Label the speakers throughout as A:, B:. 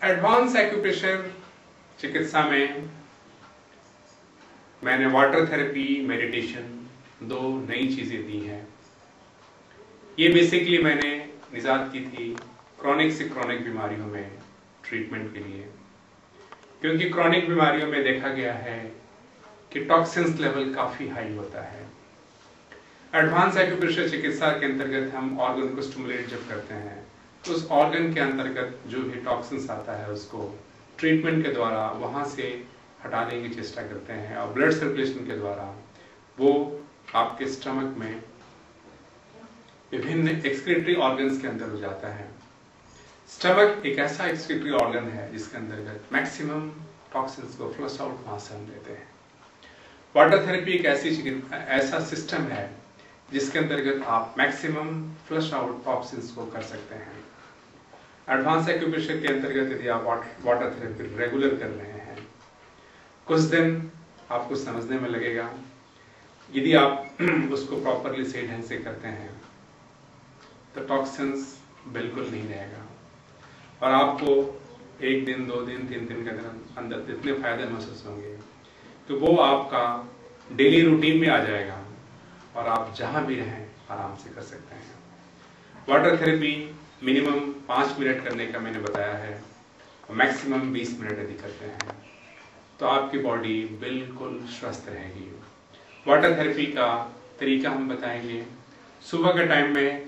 A: Advance acupressure चिकित्सा में मैंने वाटर थेरेपी, मेडिटेशन 2 नई चीजें दी हैं। ये बेसिकली मैंने निजात की थी क्रॉनिक से क्रॉनिक बीमारियों में ट्रीटमेंट के लिए, क्योंकि क्रॉनिक बीमारियों में देखा गया है कि टॉक्सिन्स लेवल काफी हाई होता है। एडवांस एक्यूप्रेशर चिकित्सा के अंतर्गत हम ऑर्गन को स्टिमुलेट जब करते हैं तो उस ऑर्गन के अंतर्गत जो भी टॉक्सिन्स आता है उसको ट्रीटमेंट के द्वारा वहां से हटाने की चेष्टा करते हैं और ब्लड सर्कुलेशन के द्वारा वो आपके स्टमक में विभिन्न एक्सक्रीटरी ऑर्गन्स के अंदर हो जाता है। स्टमक एक ऐसा एक्सक्रीटरी ऑर्गन है जिसके अंतर्गत मैक्सिमम टॉक्सिन्स को फ्लश आउट वहां से हम लेते हैं। वाटर थेरेपी एक ऐसा सिस्टम है जिसके अंतर्गत आप मैक्सिमम फ्लश आउट टॉक्सिन्स को कर सकते हैं। एडवांस एक्यूप्रेशर के अंतर्गत यदि आप वाटर थेरेपी रेगुलर कर रहे हैं, कुछ दिन आपको समझने में लगेगा। यदि आप उसको प्रॉपरली सही ढंग से करते हैं तो टॉक्सिन्स बिल्कुल नहीं रहेगा और आपको 1 दिन, 2 दिन, 3 दिन के अंदर इतने फायदे महसूस होंगे तो वो आपका डेली रूटीन में आ जाएगा और आप जहां भी रहें आराम से कर सकते हैं। वाटर थेरेपी मिनिमम 5 मिनट करने का मैंने बताया है और मैक्सिमम 20 मिनट यदि करते हैं तो आपकी बॉडी बिल्कुल स्वस्थ रहेगी। वाटर थेरेपी का तरीका हम बताएंगे। सुबह के टाइम में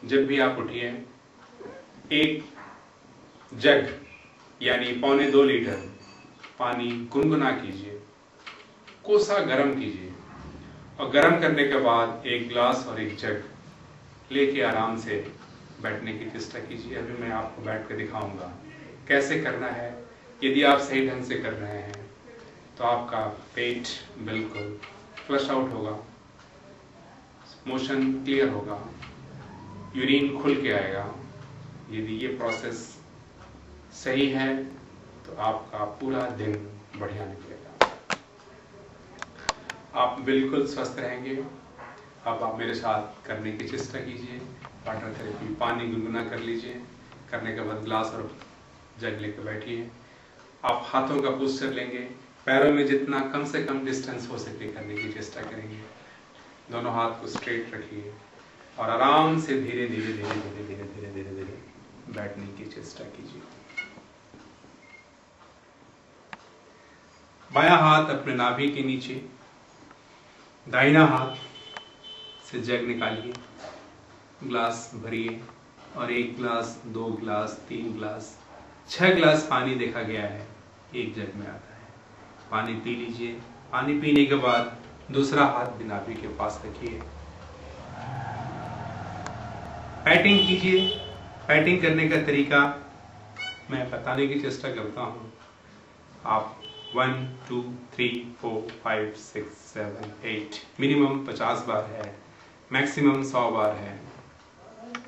A: जब भी आप उठिए, 1 जग यानी 1.25 लीटर पानी गुनगुना कीजिए, कोसा गर्म कीजिए और गर्म करने के बाद 1 गिलास और 1 जग लेके आराम से बैठने की चेष्टा कीजिए। अभी मैं आपको बैठ के दिखाऊंगा कैसे करना है। यदि आप सही ढंग से कर रहे हैं तो आपका पेट बिल्कुल फ्लश आउट होगा, मोशन क्लियर होगा, यूरिन खुल के आएगा। यदि ये प्रोसेस सही है तो आपका पूरा दिन बढ़िया निकलेगा, आप बिल्कुल स्वस्थ रहेंगे। अब आप मेरे साथ करने की चेष्टा कीजिए। वाटर थेरेपी, पानी गुनगुना कर लीजिए, करने के बाद ग्लास और जग लेकर बैठिए। आप हाथों का पोस्चर लेंगे, पैरों में जितना कम से कम डिस्टेंस हो सके करने की चेष्टा करेंगे। दोनों हाथ को स्ट्रेट रखिए और आराम से धीरे धीरे धीरे धीरे धीरे धीरे धीरे धीरे बैठने की चेष्टा कीजिए। बायां हाथ अपने नाभि के नीचे, दाहिना हाथ से जग निकालिए, ग्लास भरिए और 1 गिलास, 2 गिलास, 3 गिलास, 6 गिलास पानी देखा गया है 1 जग में आता है। पानी पी लीजिए। पानी पीने के बाद दूसरा हाथ भी नाभि के पास रखिए, पैटिंग कीजिए। पैटिंग करने का तरीका मैं बताने की चेष्टा करता हूँ। आप 1, 2, 3, 4, 5, 6, 7, 8 मिनिमम 50 बार है, मैक्सिमम 100 बार है,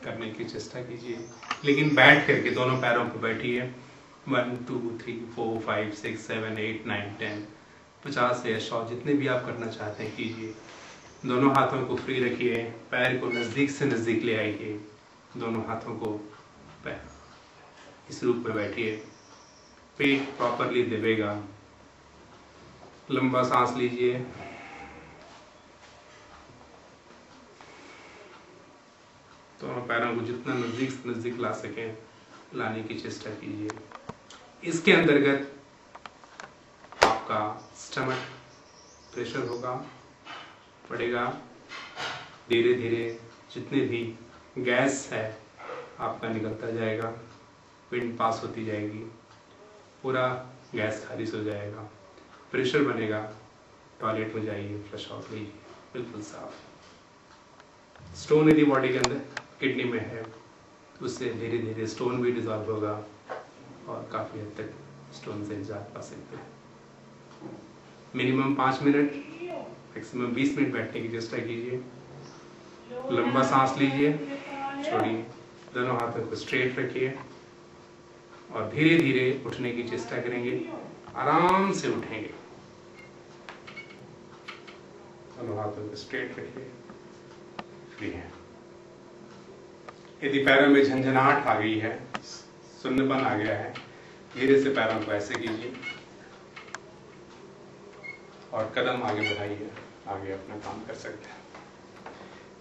A: करने की चेष्टा कीजिए। लेकिन बैठ करके दोनों पैरों पर बैठिए। 1, 2, 3, 4, 5, 6, 7, 8, 9, 10 50 या 100 जितने भी आप करना चाहते हैं कीजिए। दोनों हाथों को फ्री रखिए, पैर को नजदीक से नजदीक ले आइए, दोनों हाथों को पैर इस रूप में बैठिए। पेट प्रॉपरली दबेगा। लंबा सांस लीजिए, दोनों पैरों को जितना नजदीक से नजदीक ला सकें लाने की चेष्टा कीजिए। इसके अंतर्गत आपका स्टमक प्रेशर होगा, बढ़ेगा। धीरे धीरे जितने भी गैस है आपका निकलता जाएगा, विंड पास होती जाएगी, पूरा गैस खारिज हो जाएगा, प्रेशर बनेगा। टॉयलेट में जाइए, फ्लश आउट लीजिए, बिल्कुल साफ। स्टोन यदि बॉडी के अंदर किडनी में है तो उससे धीरे धीरे स्टोन भी डिजॉल्व होगा और काफ़ी हद तक स्टोन से निजात पा सकते हैं। मिनिमम 5 मिनट, मैक्सिमम 20 मिनट बैठने की चेष्टा कीजिए। लंबा सांस लीजिए, छोड़िए, दोनों हाथों को स्ट्रेट रखिए और धीरे धीरे उठने की चेष्टा करेंगे। आराम से उठेंगे, दोनों हाथों को स्ट्रेट रखिए, फ्री है। यदि पैरों में झंझनाहट आ गई है, सुन्नपन आ गया है, धीरे से पैरों को ऐसे कीजिए और कदम आगे बढ़ाइए, आगे अपना काम कर सकते हैं।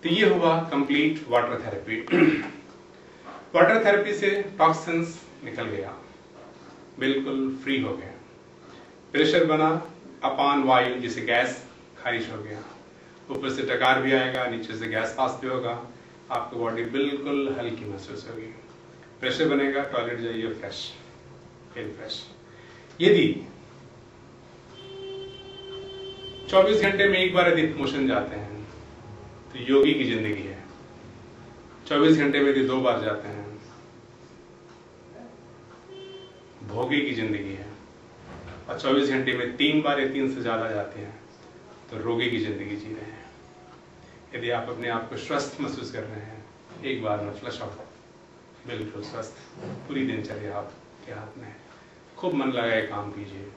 A: तो ये हुआ complete water therapy. Water therapy से टॉक्सिन्स निकल गया, बिल्कुल फ्री हो गया। प्रेशर बना, अपान वायु जिसे गैस खारिज हो गया, ऊपर से डकार भी आएगा, नीचे से गैस पास भी होगा, आपको बॉडी बिल्कुल हल्की महसूस होगी। प्रेशर बनेगा, टॉयलेट जाइए, फ्रेश, फील फ्रेश। यदि 24 घंटे में एक बार यदि मोशन जाते हैं तो योगी की जिंदगी है। 24 घंटे में यदि 2 बार जाते हैं भोगी की जिंदगी है, और 24 घंटे में 3 बार या 3 से ज्यादा जाते हैं तो रोगी की जिंदगी जी रहे हैं। यदि आप अपने आप को स्वस्थ महसूस कर रहे हैं, एक बार में फ्लश आउट, बिल्कुल स्वस्थ, पूरी दिनचर्या आपके हाथ में है। खूब मन लगाए काम कीजिए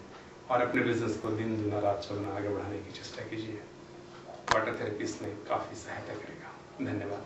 A: और अपने बिजनेस को दिन दुना रात चौगुना आगे बढ़ाने की चेष्टा कीजिए। वाटर थेरेपी इसमें काफी सहायता करेगा। धन्यवाद।